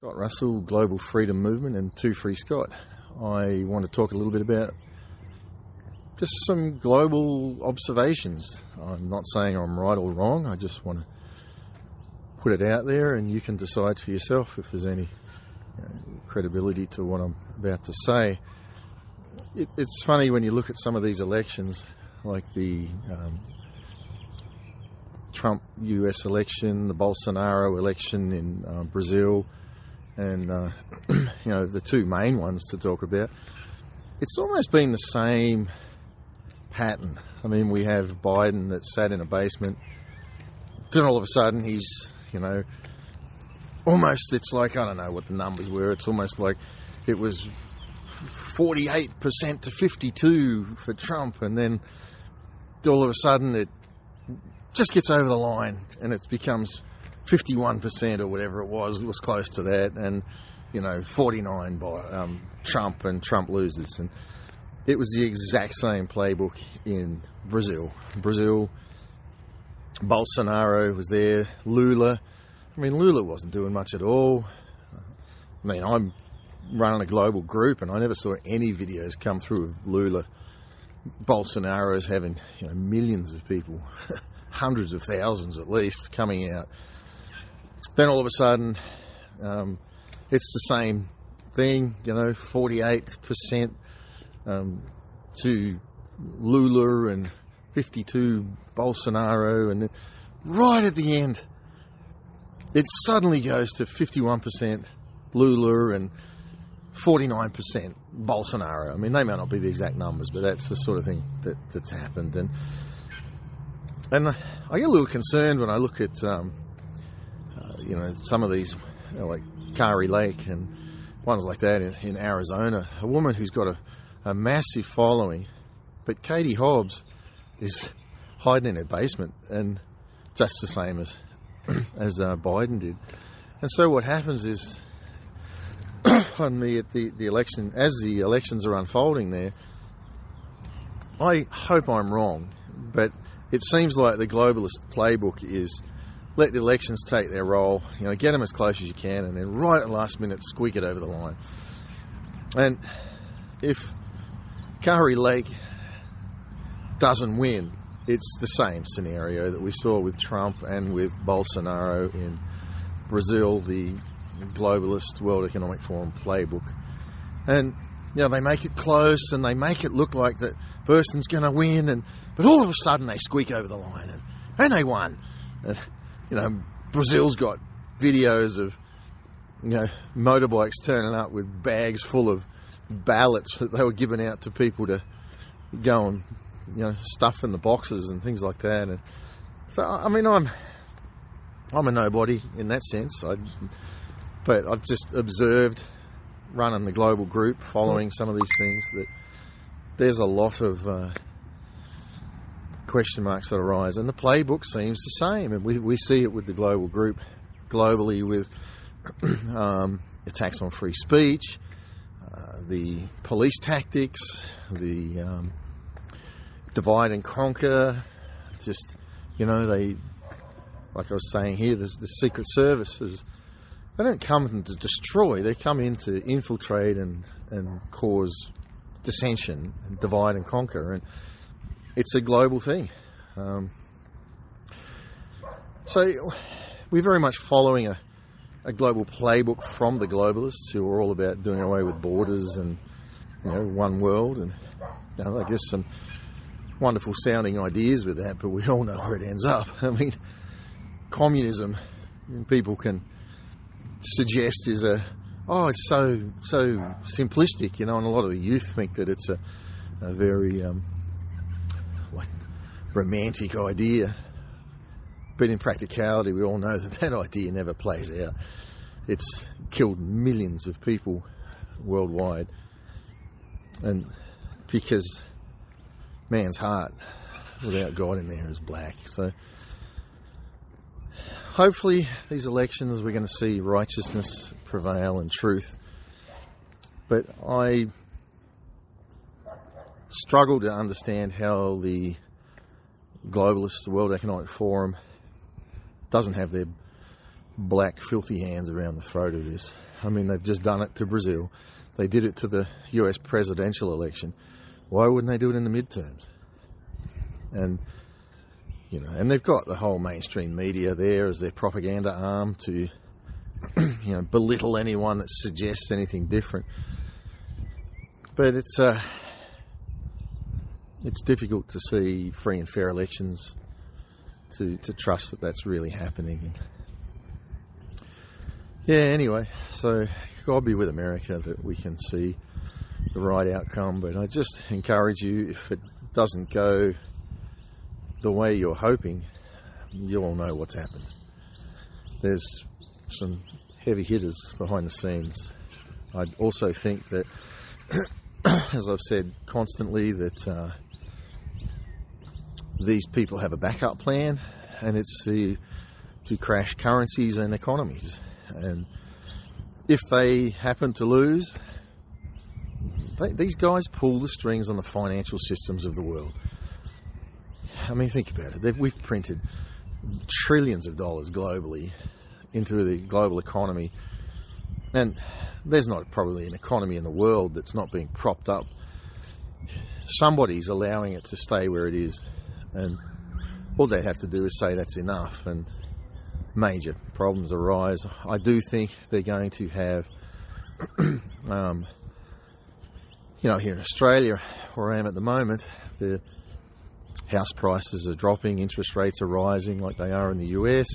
Scott Russell, Global Freedom Movement, and Two Free Scott. I want to talk a little bit about just some global observations. I'm not saying I'm right or wrong, I just want to put it out there and you can decide for yourself if there's any credibility to what I'm about to say. It's funny when you look at some of these elections, like the Trump US election, the Bolsonaro election in Brazil, and the two main ones to talk about. It's almost been the same pattern. I mean, we have Biden that sat in a basement, then all of a sudden he's, almost, it's like, I don't know what the numbers were, it's almost like it was 48% to 52 for Trump, and then all of a sudden it just gets over the line and it becomes 51% or whatever it was close to that, and 49 by Trump, and Trump loses. And it was the exact same playbook in Brazil. Bolsonaro was there, Lula. I mean, Lula wasn't doing much at all. I mean, I'm running a global group and I never saw any videos come through of Lula. Bolsonaro's having millions of people, hundreds of thousands at least, coming out. Then all of a sudden, it's the same thing, 48% to Lula and 52 Bolsonaro, and then right at the end, it suddenly goes to 51% Lula and 49% Bolsonaro. I mean, they may not be the exact numbers, but that's the sort of thing that's happened. And I get a little concerned when I look at some of these, like Kari Lake and ones like that in Arizona. A woman who's got a massive following, but Katie Hobbs is hiding in her basement, and just the same as Biden did. And so what happens is, pardon me, at the election, as the elections are unfolding there, I hope I'm wrong, but it seems like the globalist playbook is let the elections take their role, get them as close as you can, and then right at the last minute squeak it over the line. And if Kari Lake doesn't win, it's the same scenario that we saw with Trump and with Bolsonaro in Brazil, the globalist World Economic Forum playbook. And they make it close and they make it look like that person's going to win, but all of a sudden they squeak over the line and they won. Brazil's got videos of motorbikes turning up with bags full of ballots that they were giving out to people to go and stuff in the boxes and things like that. And so I mean, I'm a nobody in that sense, but I've just observed, running the global group, following some of these things, that there's a lot of question marks that arise, and the playbook seems the same. And we see it with the global group globally, with attacks on free speech, the police tactics, the divide and conquer. Just they, like I was saying here, there's the Secret Services. They don't come in to destroy, they come in to infiltrate and cause dissension and divide and conquer, and it's a global thing. So we're very much following a global playbook from the globalists, who are all about doing away with borders and one world, and I guess some wonderful sounding ideas with that, but we all know where it ends up. I mean, communism, people can suggest is it's so simplistic, and a lot of the youth think that it's a very romantic idea, but in practicality we all know that idea never plays out. It's killed millions of people worldwide, and because man's heart without God in there is black. So hopefully these elections we're going to see righteousness prevail and truth, but I struggle to understand how the globalists, the World Economic Forum, doesn't have their black, filthy hands around the throat of this. I mean, they've just done it to Brazil. They did it to the US presidential election. Why wouldn't they do it in the midterms? And, you know, and they've got the whole mainstream media there as their propaganda arm to, you know, belittle anyone that suggests anything different. But it's difficult to see free and fair elections, to trust that that's really happening. And yeah, anyway, so God be with America that we can see the right outcome. But I just encourage you, if it doesn't go the way you're hoping, you all know what's happened. There's some heavy hitters behind the scenes. I also think that, as I've said constantly, that these people have a backup plan, and it's to crash currencies and economies. And if they happen to lose, these guys pull the strings on the financial systems of the world. I mean, think about it. We've printed trillions of dollars globally into the global economy, and there's not probably an economy in the world that's not being propped up. Somebody's allowing it to stay where it is, and all they have to do is say that's enough, and major problems arise. I do think they're going to have, you know, here in Australia, where I am at the moment, the house prices are dropping, interest rates are rising like they are in the US,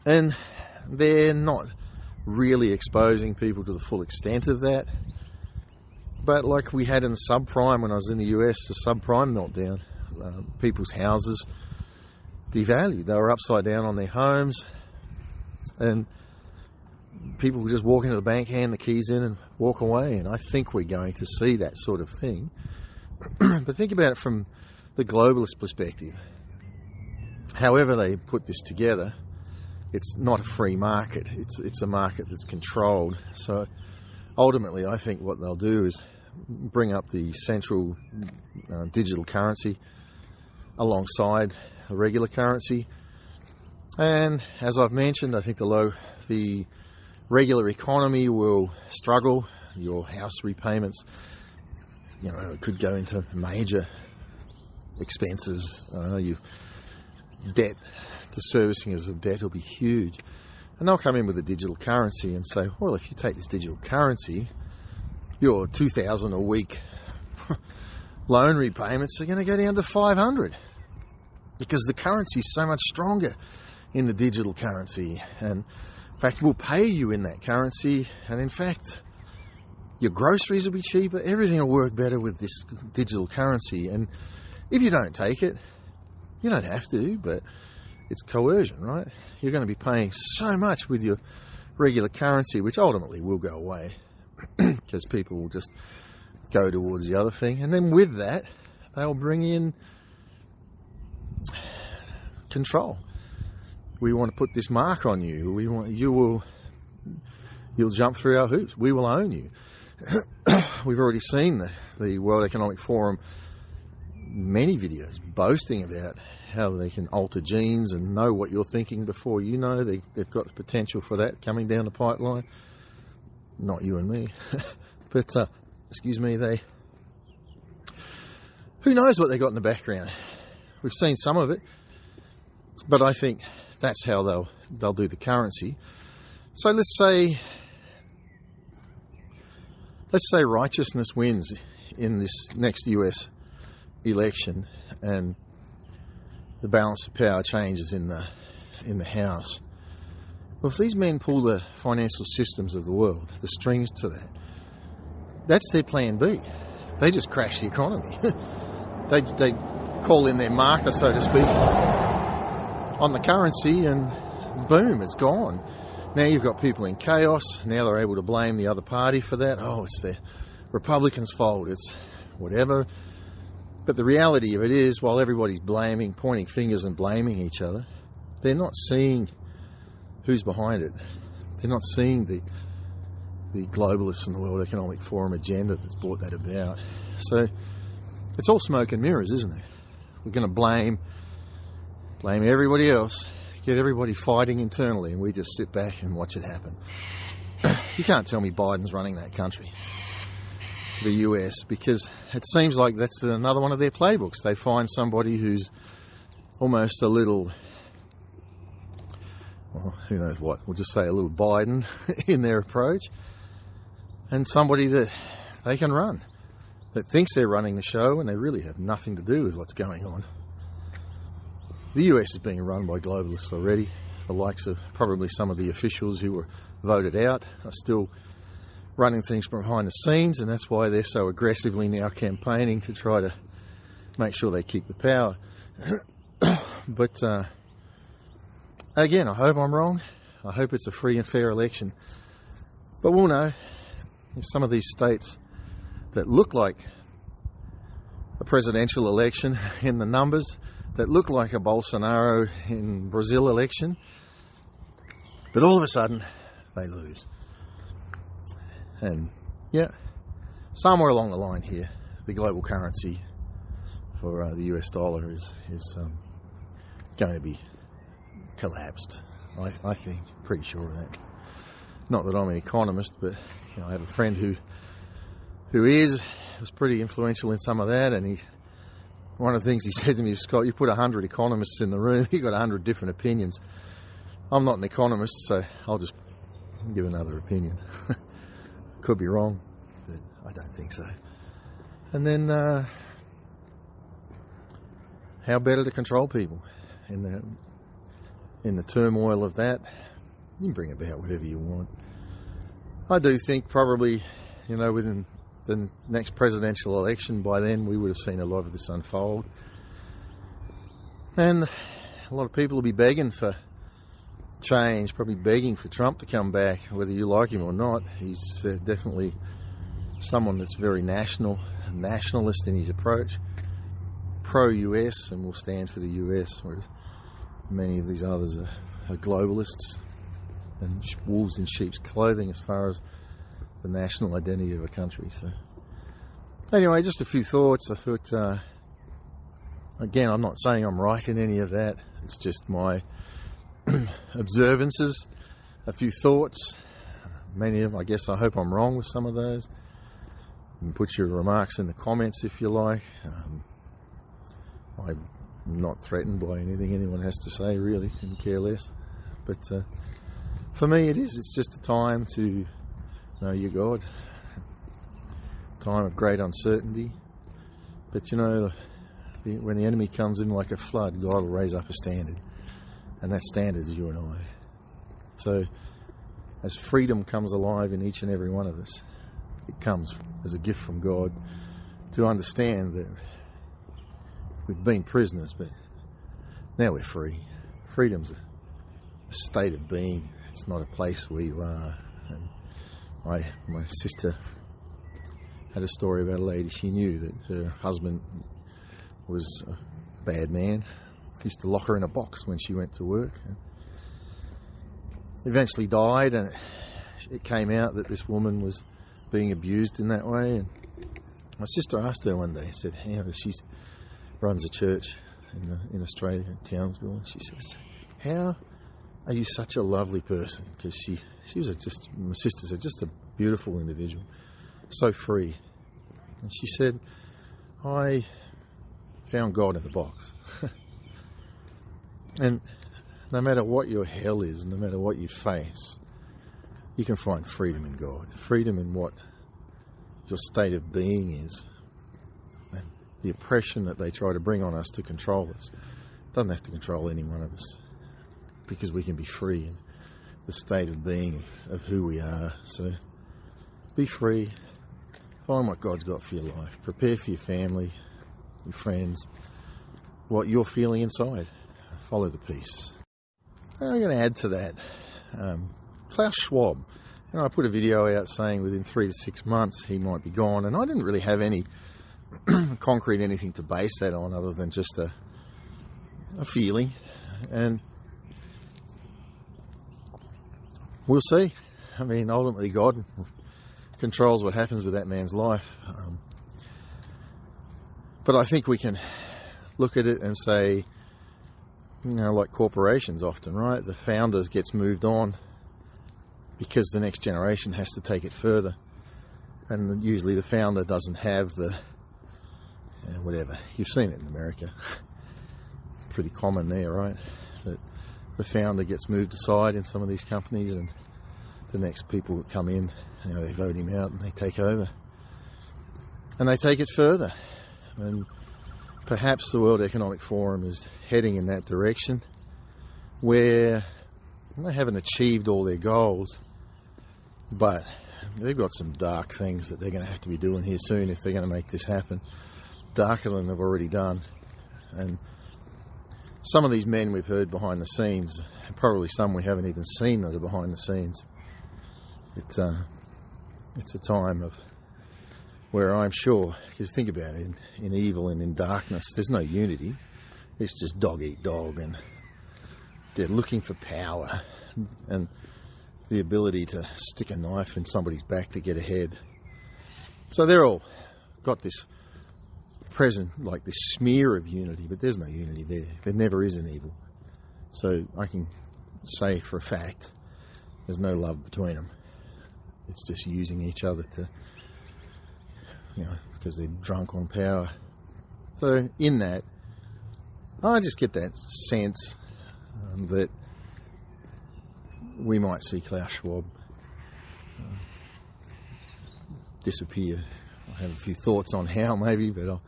and they're not really exposing people to the full extent of that. But like we had in the subprime when I was in the US, the subprime meltdown, people's houses devalued. They were upside down on their homes, and people would just walk into the bank, hand the keys in and walk away. And I think we're going to see that sort of thing. But think about it from the globalist perspective. However they put this together, it's not a free market. It's a market that's controlled. So ultimately, I think what they'll do is bring up the central digital currency alongside a regular currency. And as I've mentioned, I think the regular economy will struggle. Your house repayments, you know, it could go into major expenses. Your debt, the servicing of debt will be huge. And they'll come in with a digital currency and say, well, if you take this digital currency, your $2,000 a week loan repayments are going to go down to $500, because the currency is so much stronger in the digital currency. And in fact, we'll pay you in that currency, and in fact, your groceries will be cheaper. Everything will work better with this digital currency. And if you don't take it, you don't have to, but it's coercion, right? You're going to be paying so much with your regular currency, which ultimately will go away because people will just go towards the other thing. And then with that, they'll bring in control. We want to put this mark on you. You'll jump through our hoops. We will own you. We've already seen the World Economic Forum many videos boasting about how they can alter genes and know what you're thinking before you know. They've got the potential for that coming down the pipeline. Not you and me. But, excuse me, who knows what they got in the background. We've seen some of it, but I think that's how they'll do the currency. So let's say righteousness wins in this next US election, and the balance of power changes in the House. Well, if these men pull the financial systems of the world, the strings to that, that's their plan B. They just crash the economy. They call in their marker, so to speak, on the currency, and boom, it's gone. Now you've got people in chaos. Now they're able to blame the other party for that. Oh, it's the Republicans' fault. It's whatever. But the reality of it is, while everybody's pointing fingers and blaming each other, they're not seeing who's behind it. They're not seeing the globalists and the World Economic Forum agenda that's brought that about. So it's all smoke and mirrors, isn't it? We're going to blame everybody else, get everybody fighting internally, and we just sit back and watch it happen. You can't tell me Biden's running that country, the US, because it seems like that's another one of their playbooks. They find somebody who's almost a little, well, who knows what, we'll just say a little Biden in their approach, and somebody that they can run, that thinks they're running the show, and they really have nothing to do with what's going on. The US is being run by globalists already. The likes of probably some of the officials who were voted out are still running things behind the scenes, and that's why they're so aggressively now campaigning to try to make sure they keep the power. But again, I hope I'm wrong. I hope it's a free and fair election. But we'll know if some of these states that look like a presidential election in the numbers, that look like a Bolsonaro in Brazil election, but all of a sudden they lose. And yeah, somewhere along the line here, the global currency for the US dollar is going to be collapsed. I think, pretty sure of that. Not that I'm an economist, but I have a friend who was pretty influential in some of that, and one of the things he said to me is, Scott, you put 100 economists in the room, you've got 100 different opinions. I'm not an economist, so I'll just give another opinion. Could be wrong, but I don't think so. And then, how better to control people in the turmoil of that? You can bring about whatever you want. I do think probably, within the next presidential election, by then we would have seen a lot of this unfold. And a lot of people will be begging for change, probably begging for Trump to come back, whether you like him or not. He's definitely someone that's very nationalist in his approach, pro-US, and will stand for the US, whereas many of these others are globalists and wolves in sheep's clothing as far as the national identity of a country. So anyway, just a few thoughts. I thought, again, I'm not saying I'm right in any of that. It's just my observances, a few thoughts. Many of them, I guess, I hope I'm wrong with some of those. You can put your remarks in the comments if you like. I'm not threatened by anything anyone has to say, really, couldn't care less. But for me it's just a time to know your God. Time of great uncertainty. But when the enemy comes in like a flood, God will raise up a standard. And that standard is you and I. So as freedom comes alive in each and every one of us, it comes as a gift from God to understand that we've been prisoners, but now we're free. Freedom's a state of being. It's not a place where you are. And my sister had a story about a lady. She knew that her husband was a bad man. He used to lock her in a box when she went to work. And eventually died, and it came out that this woman was being abused in that way. And my sister asked her one day, said, she runs a church in Australia, in Townsville, and she says, how are you such a lovely person? Because she was my sister said, just a beautiful individual, so free. And she said, I found God in the box. And no matter what your hell is, no matter what you face, you can find freedom in God. Freedom in what your state of being is. And the oppression that they try to bring on us to control us doesn't have to control any one of us, because we can be free in the state of being of who we are. So be free. Find what God's got for your life. Prepare for your family, your friends, what you're feeling inside. Follow the peace. I'm going to add to that. Klaus Schwab. I put a video out saying within 3 to 6 months he might be gone, and I didn't really have any concrete anything to base that on other than just a feeling. And we'll see. I mean, ultimately God controls what happens with that man's life. But I think we can look at it and say, like corporations often, right? The founders gets moved on because the next generation has to take it further. And usually the founder doesn't have the, whatever. You've seen it in America. Pretty common there, right? That the founder gets moved aside in some of these companies, and the next people that come in, they vote him out and they take over. And they take it further. And perhaps the World Economic Forum is heading in that direction, where they haven't achieved all their goals, but they've got some dark things that they're going to have to be doing here soon if they're going to make this happen. Darker than they've already done. And some of these men we've heard behind the scenes, and probably some we haven't even seen that are behind the scenes. It's a time of where I'm sure, because think about it, in evil and in darkness, there's no unity. It's just dog eat dog, and they're looking for power and the ability to stick a knife in somebody's back to get ahead. So they're all got this present, like this smear of unity, but there's no unity there. There never is an evil. So I can say for a fact there's no love between them. It's just using each other to, because they're drunk on power. So in that, I just get that sense that we might see Klaus Schwab disappear. I have a few thoughts on how, maybe, but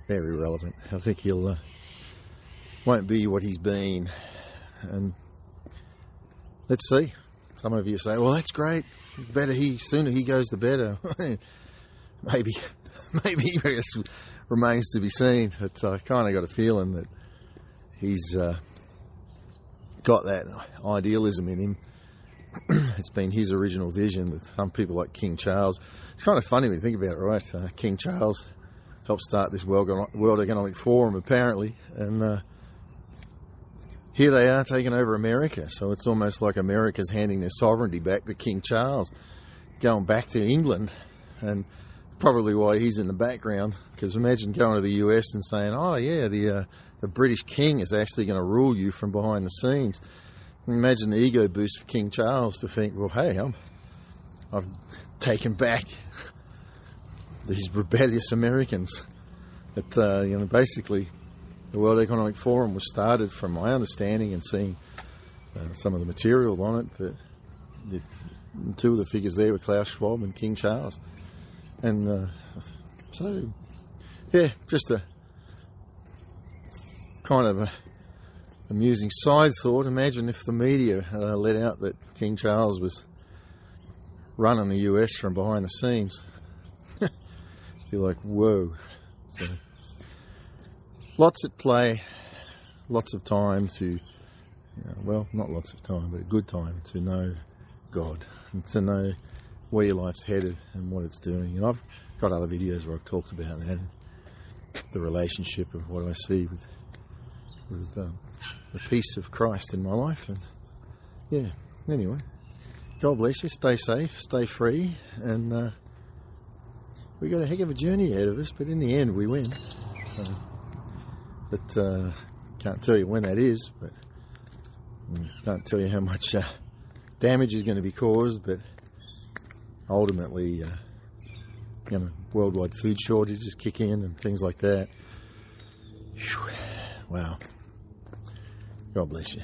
they're irrelevant. I think he'll won't be what he's been. And let's see. Some of you say, well, that's great. Sooner he goes, the better. maybe it remains to be seen. But I kind of got a feeling that he's got that idealism in him. It's been his original vision with some people like King Charles. It's kind of funny when you think about it, right? King Charles helped start this World Economic Forum, apparently, and here they are taking over America. So it's almost like America's handing their sovereignty back to King Charles, going back to England, and probably why he's in the background. Because imagine going to the US and saying, "Oh yeah, the British King is actually going to rule you from behind the scenes." Imagine the ego boost for King Charles to think, well, hey, I've taken back these rebellious Americans. That basically, the World Economic Forum was started, from my understanding and seeing some of the material on it, that two of the figures there were Klaus Schwab and King Charles. And so, yeah, just a kind of a amusing side thought. Imagine if the media let out that King Charles was running the US from behind the scenes. You're like, whoa. So, lots at play, lots of time to, well, not lots of time, but a good time to know God and to know where your life's headed and what it's doing. And I've got other videos where I've talked about that, the relationship of what I see with the peace of Christ in my life. And yeah, anyway, God bless you, stay safe, stay free, and we got a heck of a journey ahead of us, but in the end we win. But can't tell you when that is, but can't tell you how much damage is going to be caused, but ultimately worldwide food shortages kick in and things like that. Whew. Wow. God bless you.